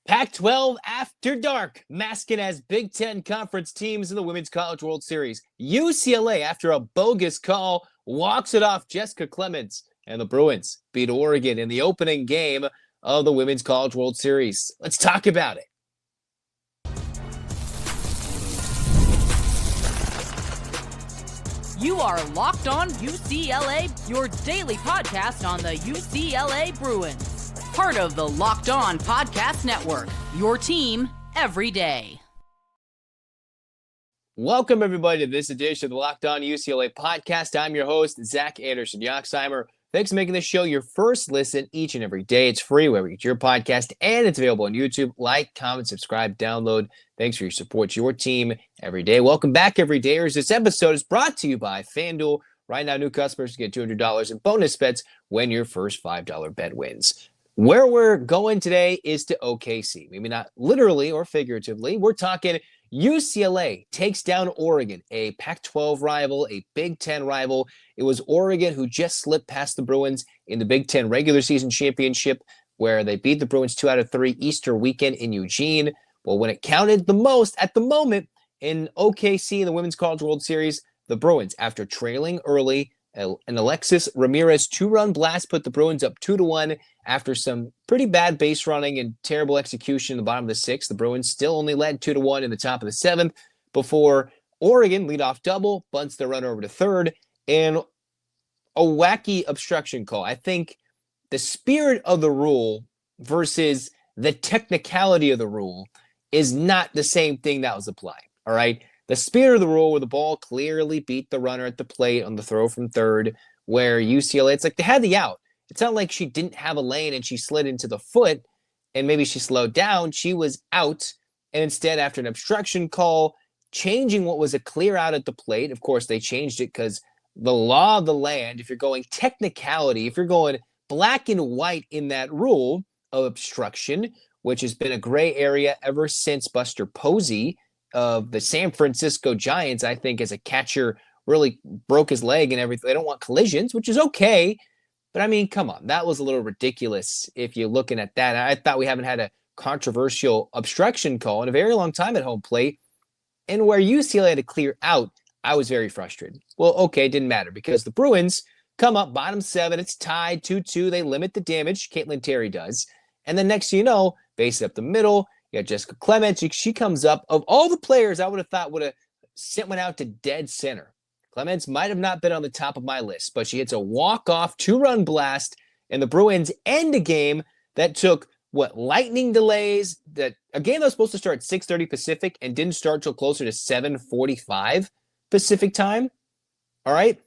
Pac-12 after dark, masking as Big Ten conference teams in the Women's College World Series. UCLA, after a bogus call, walks it off. Jessica Clements and the Bruins beat Oregon in the opening game of the Women's College World Series. Let's talk about it. You are Locked On UCLA, your daily podcast on the UCLA Bruins. Part of the Locked On Podcast Network, your team every day. Welcome, everybody, to this edition of the Locked On UCLA Podcast. I'm your host, Zach Anderson-Yoxsimer. Thanks for making this show your first listen each and every day. It's free wherever you get your podcast, and it's available on YouTube. Like, comment, subscribe, download. Thanks for your support. Your team every day. Welcome back, everydayers. This episode is brought to you by FanDuel. Right now, new customers get $200 in bonus bets when your first $5 bet wins. Where we're going today is to OKC. Maybe not literally or figuratively. We're talking UCLA takes down Oregon, a Pac-12 rival, a Big Ten rival. It was Oregon who just slipped past the Bruins in the Big Ten regular season championship, where they beat the Bruins 2 out of 3 Easter weekend in Eugene. Well, when it counted the most at the moment in OKC in the Women's College World Series, the Bruins, after trailing early, an Alexis Ramirez 2-run blast put the Bruins up 2-1 after some pretty bad base running and terrible execution in the bottom of the 6th. The Bruins still only led 2-1 in the top of the 7th before Oregon leadoff double, bunts the runner over to third, and a wacky obstruction call. I think the spirit of the rule versus the technicality of the rule is not the same thing that was applied, all right? The spirit of the rule, where the ball clearly beat the runner at the plate on the throw from third, where UCLA, it's like they had the out. It's not like she didn't have a lane and she slid into the foot and maybe she slowed down. She was out, and instead, after an obstruction call, changing what was a clear out at the plate. Of course, they changed it because the law of the land, if you're going technicality, if you're going black and white in that rule of obstruction, which has been a gray area ever since Buster Posey of the San Francisco Giants, I think, as a catcher, really broke his leg and everything. They don't want collisions, which is okay. But I mean, come on, that was a little ridiculous if you're looking at that. I thought we haven't had a controversial obstruction call in a very long time at home plate. And where UCLA had to clear out, I was very frustrated. Well, okay, it didn't matter because the Bruins come up bottom 7. It's tied 2-2. They limit the damage. Caitlin Terry does. And then next thing you know, base up the middle. You got Jessica Clements. She comes up. Of all the players I would have thought would have sent one out to dead center, Clements might have not been on the top of my list, but she hits a walk-off 2-run blast, and the Bruins end a game that took, lightning delays, that a game that was supposed to start at 6:30 Pacific and didn't start till closer to 7:45 Pacific time. All right?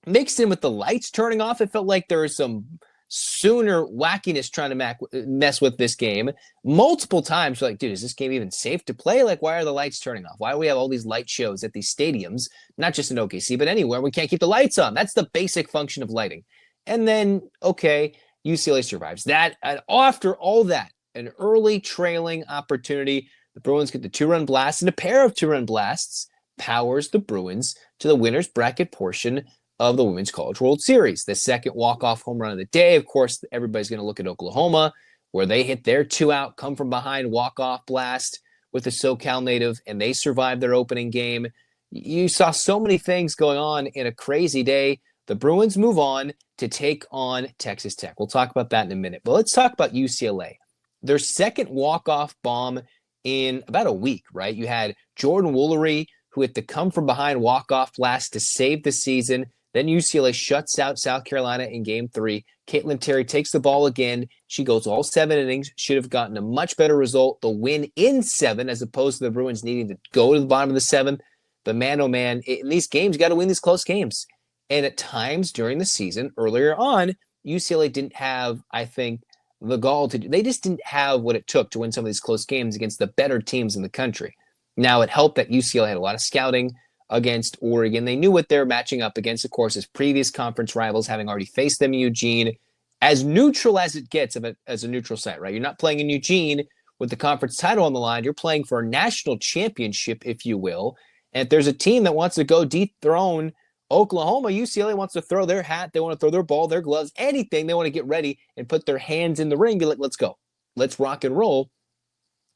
Mixed in with the lights turning off, it felt like there was some sooner wackiness trying to mess with this game. Multiple times, you're like, dude, is this game even safe to play? Like, why are the lights turning off? Why do we have all these light shows at these stadiums, not just in OKC, but anywhere? We can't keep the lights on. That's the basic function of lighting. And then, okay, UCLA survives that. And after all that, an early trailing opportunity, the Bruins get the 2-run blast, and a pair of 2-run blasts powers the Bruins to the winner's bracket portion of the Women's College World Series. The second walk-off home run of the day. Of course, everybody's going to look at Oklahoma, where they hit their 2-out, come from behind walk-off blast with a SoCal native, and they survived their opening game. You saw so many things going on in a crazy day. The Bruins move on to take on Texas Tech. We'll talk about that in a minute. But let's talk about UCLA. Their second walk-off bomb in about a week, right? You had Jordan Woolery, who hit the come-from-behind walk-off blast to save the season. Then UCLA shuts out South Carolina in Game 3. Caitlin Terry takes the ball again. She goes all 7 innings. Should have gotten a much better result. The win in 7, as opposed to the Bruins needing to go to the bottom of the 7th. But man, oh man, in these games, you got to win these close games. And at times during the season, earlier on, UCLA didn't have, I think, the gall to do. They just didn't have what it took to win some of these close games against the better teams in the country. Now, it helped that UCLA had a lot of scouting against Oregon. They knew what they were matching up against, of course, as previous conference rivals, having already faced them in Eugene. As neutral as it gets as a neutral site, right? You're not playing in Eugene with the conference title on the line. You're playing for a national championship, if you will. And if there's a team that wants to go dethrone Oklahoma, UCLA wants to throw their hat. They want to throw their ball, their gloves, anything. They want to get ready and put their hands in the ring, be like, let's go. Let's rock and roll.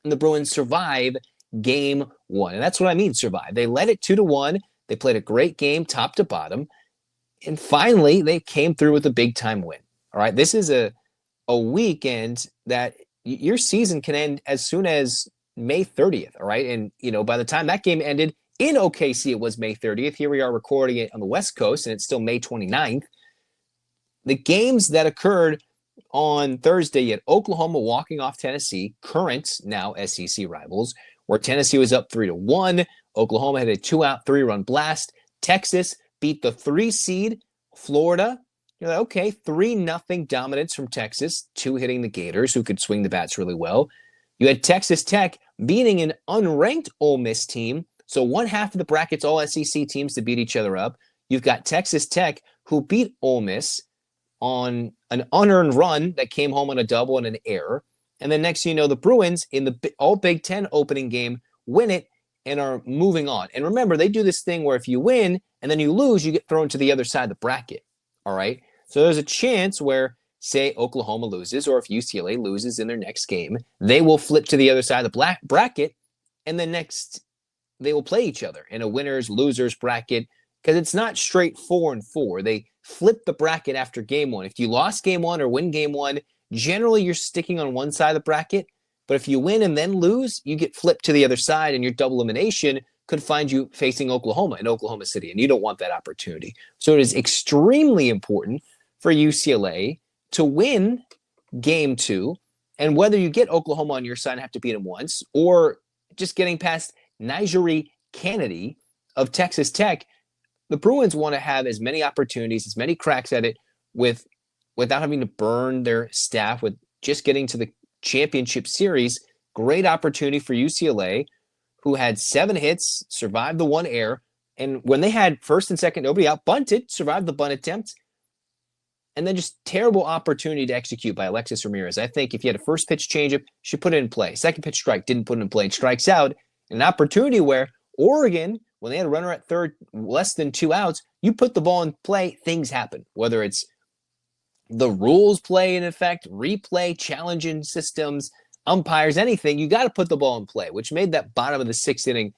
and the Bruins survive game one. And that's what I mean, survive. They led it 2-1. They played a great game, top to bottom. And finally, they came through with a big-time win. All right, this is a weekend that your season can end as soon as May 30th, all right? And, by the time that game ended in OKC, it was May 30th. Here we are recording it on the West Coast, and it's still May 29th. The games that occurred on Thursday, you had Oklahoma walking off Tennessee, current now SEC rivals, where Tennessee was up 3-1. Oklahoma had a 2-out, 3-run blast. Texas beat the 3 seed Florida. You're like, okay, 3-0 dominance from Texas, 2 hitting the Gators, who could swing the bats really well. You had Texas Tech beating an unranked Ole Miss team. So one half of the bracket's all SEC teams to beat each other up. You've got Texas Tech, who beat Ole Miss on an unearned run that came home on a double and an error. And then next thing you know, the Bruins in the all Big Ten opening game win it and are moving on. And remember, they do this thing where if you win and then you lose, you get thrown to the other side of the bracket. All right? So there's a chance where, say, Oklahoma loses, or if UCLA loses in their next game, they will flip to the other side of the bracket, and then next they will play each other in a winners-losers bracket, because it's not straight 4-4. They flip the bracket after game one. If you lost game one or win game one, generally you're sticking on one side of the bracket, but if you win and then lose, you get flipped to the other side, and your double elimination could find you facing Oklahoma in Oklahoma City, and you don't want that opportunity. So it is extremely important for UCLA to win game 2, and whether you get Oklahoma on your side and have to beat them once, or just getting past Nigeri Kennedy of Texas Tech, the Bruins want to have as many opportunities, as many cracks at it without having to burn their staff, with just getting to the championship series. Great opportunity for UCLA, who had 7 hits, survived the 1 error, and when they had first and second, nobody out, bunted, survived the bunt attempt. And then just terrible opportunity to execute by Alexis Ramirez. I think if you had a first pitch changeup, should put it in play. Second pitch strike, didn't put it in play, and strikes out. An opportunity where Oregon, when they had a runner at third, less than 2 outs, you put the ball in play, things happen. Whether it's the rules play in effect, replay, challenging systems, umpires, anything, you got to put the ball in play, which made that bottom of the 6th inning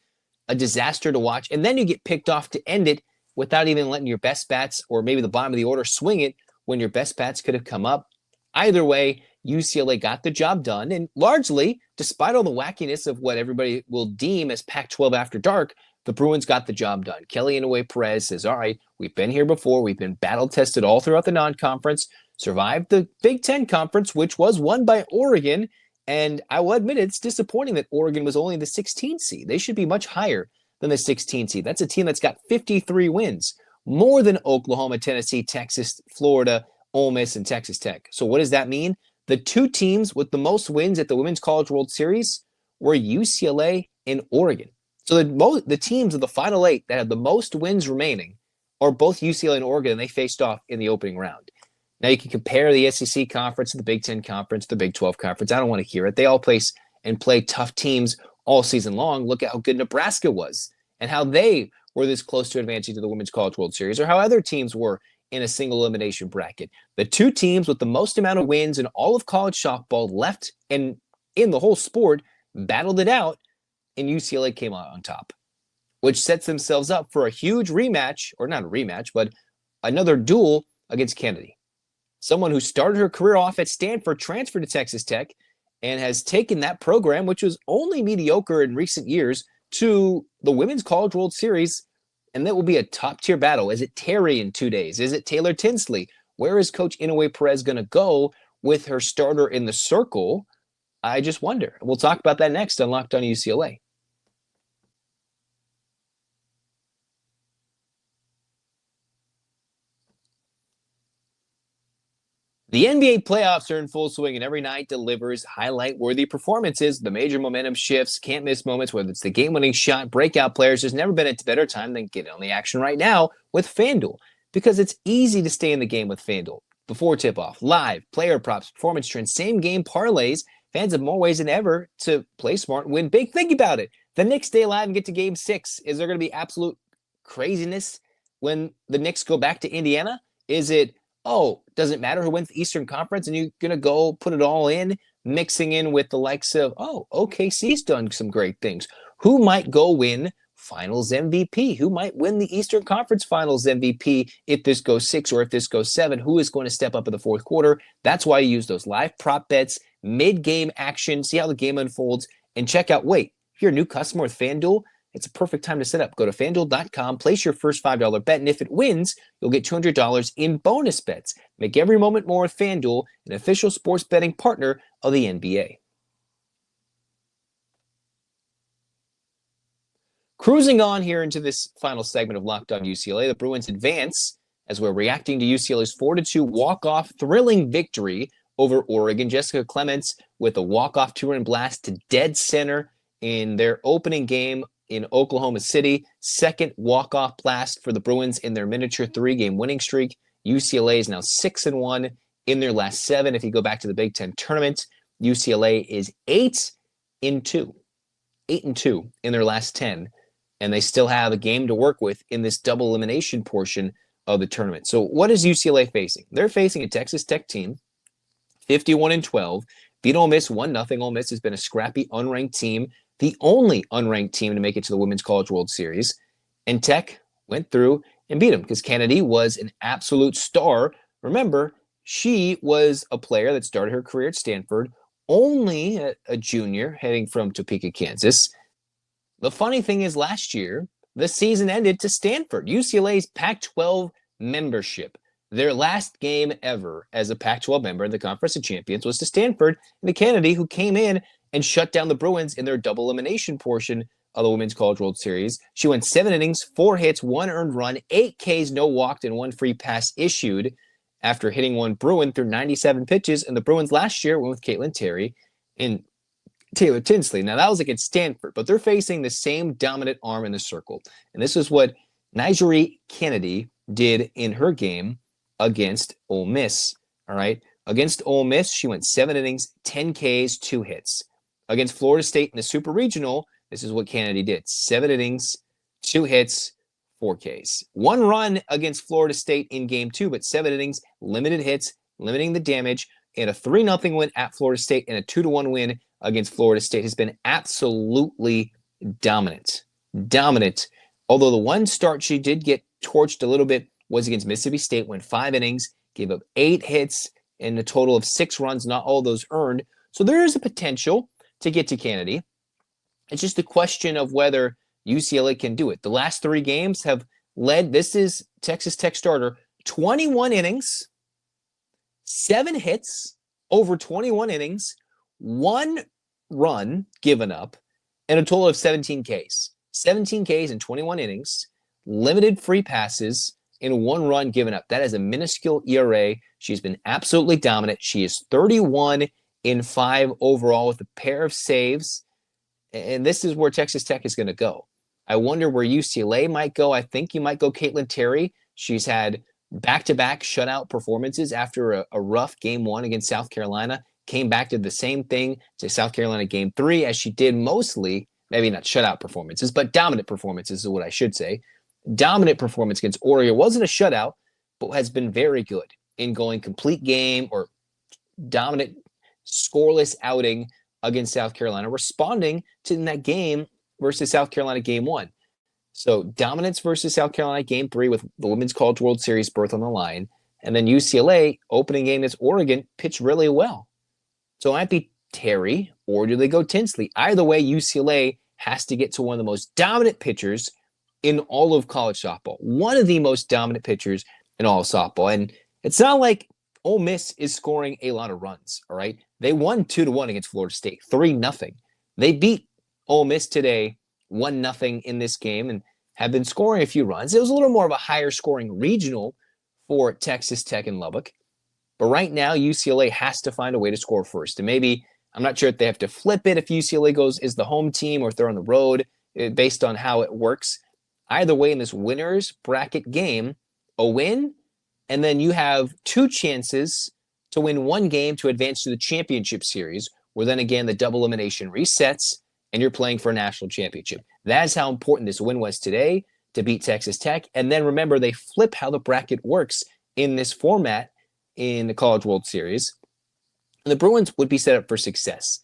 a disaster to watch. And then you get picked off to end it without even letting your best bats, or maybe the bottom of the order, swing it when your best bats could have come up. Either way, UCLA got the job done, and largely, despite all the wackiness of what everybody will deem as Pac-12 after dark, the Bruins got the job done. Kelly Inouye-Perez says, all right, we've been here before. We've been battle-tested all throughout the non-conference, survived the Big Ten Conference, which was won by Oregon, and I will admit it's disappointing that Oregon was only the 16th seed. They should be much higher than the 16th seed. That's a team that's got 53 wins. More than Oklahoma, Tennessee, Texas, Florida, Ole Miss, and Texas Tech. So what does that mean? The 2 teams with the most wins at the Women's College World Series were UCLA and Oregon. So the teams of the Final 8 that had the most wins remaining are both UCLA and Oregon, and they faced off in the opening round. Now you can compare the SEC Conference to the Big Ten Conference, the Big 12 Conference. I don't want to hear it. They all play tough teams all season long. Look at how good Nebraska was and how they were this close to advancing to the Women's College World Series, or how other teams were in a single elimination bracket. The 2 teams with the most amount of wins in all of college softball left and in the whole sport battled it out, and UCLA came out on top, which sets themselves up for a huge rematch, or not a rematch, but another duel against Kennedy. Someone who started her career off at Stanford, transferred to Texas Tech, and has taken that program, which was only mediocre in recent years, to the Women's College World Series, and that will be a top-tier battle. Is it Terry in 2 days? Is it Taylor Tinsley? Where is Coach Inouye-Perez going to go with her starter in the circle? I just wonder. We'll talk about that next on Locked On UCLA. The NBA playoffs are in full swing, and every night delivers highlight-worthy performances. The major momentum shifts, can't-miss moments, whether it's the game-winning shot, breakout players. There's never been a better time than getting on the action right now with FanDuel, because it's easy to stay in the game with FanDuel. Before tip-off, live, player props, performance trends, same-game parlays. Fans have more ways than ever to play smart and win big. Think about it. The Knicks stay alive and get to Game 6. Is there going to be absolute craziness when the Knicks go back to Indiana? Is it, oh, doesn't matter who wins the Eastern Conference and you're going to go put it all in mixing in with the likes of, OKC's done some great things. Who might go win Finals MVP? Who might win the Eastern Conference Finals MVP if this goes 6 or if this goes 7? Who is going to step up in the fourth quarter? That's why you use those live prop bets, mid-game action, see how the game unfolds, and check out, if you're a new customer with FanDuel, it's a perfect time to set up. Go to FanDuel.com, place your first $5 bet, and if it wins, you'll get $200 in bonus bets. Make every moment more with FanDuel, an official sports betting partner of the NBA. Cruising on here into this final segment of Locked On UCLA, the Bruins advance as we're reacting to UCLA's 4-2 walk-off thrilling victory over Oregon. Jessica Clements with a walk-off two-run blast to dead center in their opening game in Oklahoma City. Second walk-off blast for the Bruins in their miniature 3-game winning streak. UCLA is now 6-1 in their last 7. If you go back to the Big Ten tournament, UCLA is 8-2. 8-2 in their last 10. And they still have a game to work with in this double elimination portion of the tournament. So what is UCLA facing? They're facing a Texas Tech team, 51-12, beat Ole Miss 1-0. Ole Miss has been a scrappy, unranked team, the only unranked team to make it to the Women's College World Series. And Tech went through and beat them because Kennedy was an absolute star. Remember, she was a player that started her career at Stanford, only a junior heading from Topeka, Kansas. The funny thing is last year, the season ended to Stanford. UCLA's Pac-12 membership, their last game ever as a Pac-12 member in the Conference of Champions was to Stanford and to Kennedy, who came in and shut down the Bruins in their double elimination portion of the Women's College World Series. She went 7 innings, 4 hits, 1 earned run, 8 Ks, no walked, and 1 free pass issued after hitting one Bruin through 97 pitches. And the Bruins last year went with Caitlin Terry and Taylor Tinsley. Now, that was against Stanford, but they're facing the same dominant arm in the circle. And this is what Nigeri Kennedy did in her game against Ole Miss. All right. Against Ole Miss, she went 7 innings, 10 Ks, 2 hits. Against Florida State in the Super Regional, this is what Kennedy did. 7 innings, 2 hits, 4 Ks. 1 run against Florida State in game 2, but 7 innings, limited hits, limiting the damage, and a 3-0 win at Florida State and a 2-1 win against Florida State. Has been absolutely dominant. Dominant. Although the one start she did get torched a little bit was against Mississippi State, went 5 innings, gave up 8 hits, and a total of 6 runs, not all those earned. So there is a potential to get to Kennedy. It's just a question of whether UCLA can do it. The last 3 games have led, this is Texas Tech starter, 21 innings, 7 hits, over 21 innings, 1 run given up, and a total of 17 Ks. 17 Ks in 21 innings, limited free passes, and 1 run given up. That is a minuscule ERA. She's been absolutely dominant. She is 31-5 overall with a pair of saves. And this is where Texas Tech is going to go. I wonder where UCLA might go. I think you might go Caitlin Terry. She's had back-to-back shutout performances after a rough game 1 against South Carolina. Came back to the same thing to South Carolina game 3 as she did mostly, maybe not shutout performances, but dominant performances is what I should say. Dominant performance against Oregon. Wasn't a shutout, but has been very good in going complete game or dominant scoreless outing against South Carolina, responding to in that game versus South Carolina game 1. So dominance versus South Carolina game 3 with the Women's College World Series berth on the line. And then UCLA opening game against Oregon pitched really well. So it might be Terry or do they go Tinsley? Either way, UCLA has to get to one of the most dominant pitchers in all of college softball. One of the most dominant pitchers in all of softball. And it's not like Ole Miss is scoring a lot of runs, all right? They won 2-1 against Florida State, 3-0. They beat Ole Miss today 1-0 in this game and have been scoring a few runs. It was a little more of a higher scoring regional for Texas Tech and Lubbock. But right now, UCLA has to find a way to score first. And maybe, I'm not sure if they have to flip it if UCLA is the home team or if they're on the road, based on how it works. Either way, in this winner's bracket game, a win, and then you have 2 chances to win 1 game to advance to the championship series, where then again the double elimination resets and you're playing for a national championship. That's how important this win was today to beat Texas Tech. And then remember, they flip how the bracket works in this format in the College World Series. and the Bruins would be set up for success.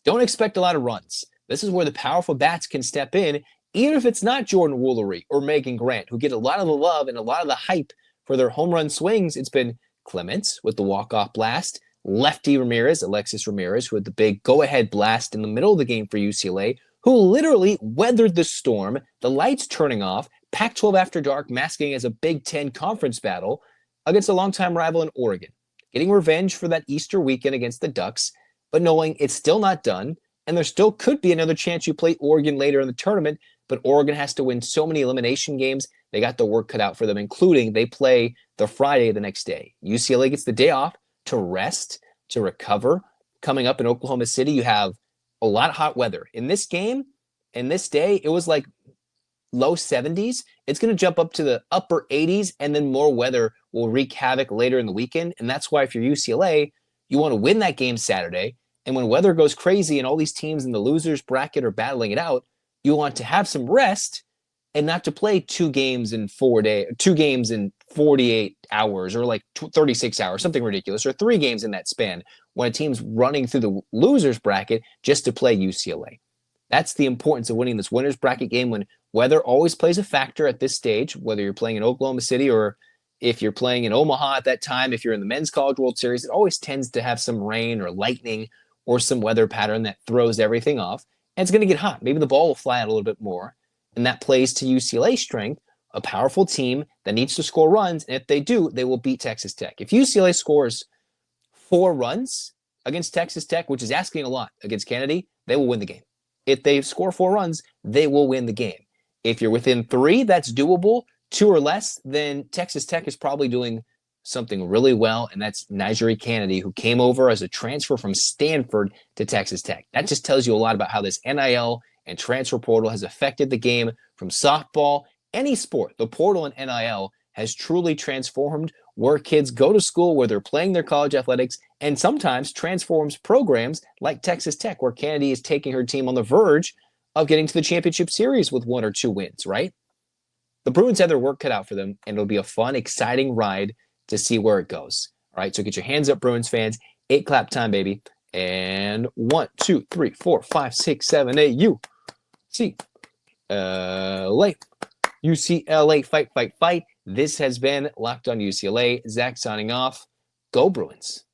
Don't expect a lot of runs. This is where the powerful bats can step in, even if it's not Jordan Woolery or Megan Grant, who get a lot of the love and a lot of the hype for their home run swings. It's been Clements with the walk-off blast, lefty Ramirez, Alexis Ramirez, who had the big go-ahead blast in the middle of the game for UCLA, who literally weathered the storm, the lights turning off, Pac-12 After Dark masking as a Big Ten conference battle against a longtime rival in Oregon, getting revenge for that Easter weekend against the Ducks, but knowing it's still not done, and there still could be another chance you play Oregon later in the tournament, but Oregon has to win so many elimination games. They got the work cut out for them, including they play the Friday the next day. UCLA gets the day off to rest, to recover. Coming up in Oklahoma City, you have a lot of hot weather. In this game, in this day, it was like low 70s. It's going to jump up to the upper 80s, and then more weather will wreak havoc later in the weekend. And that's why if you're UCLA, you want to win that game Saturday. And when weather goes crazy and all these teams in the losers bracket are battling it out, you want to have some rest and not to play 2 games in 48 hours or like 36 hours, something ridiculous, or 3 games in that span when a team's running through the losers bracket just to play UCLA. That's the importance of winning this winners bracket game when weather always plays a factor at this stage, whether you're playing in Oklahoma City or if you're playing in Omaha at that time. If you're in the Men's College World Series, it always tends to have some rain or lightning or some weather pattern that throws everything off. And it's going to get hot. Maybe the ball will fly out a little bit more. And that plays to UCLA's strength, a powerful team that needs to score runs. And if they do, they will beat Texas Tech. If UCLA scores 4 runs against Texas Tech, which is asking a lot against Kennedy, they will win the game. If they score 4 runs, they will win the game. If you're within 3, that's doable. 2 or less, then Texas Tech is probably doing something really well, and that's Nigeri Kennedy, who came over as a transfer from Stanford to Texas Tech. That just tells you a lot about how this NIL and transfer portal has affected the game from softball, any sport. The portal and NIL has truly transformed where kids go to school, where they're playing their college athletics, and sometimes transforms programs like Texas Tech, where Kennedy is taking her team on the verge of getting to the championship series with 1 or 2 wins, right? The Bruins have their work cut out for them, and it'll be a fun, exciting ride to see where it goes. All right, so get your hands up, Bruins fans. 8 clap time, baby. And 1, 2, 3, 4, 5, 6, 7, 8. UCLA. UCLA, fight, fight, fight. This has been Locked On UCLA. Zach signing off. Go Bruins.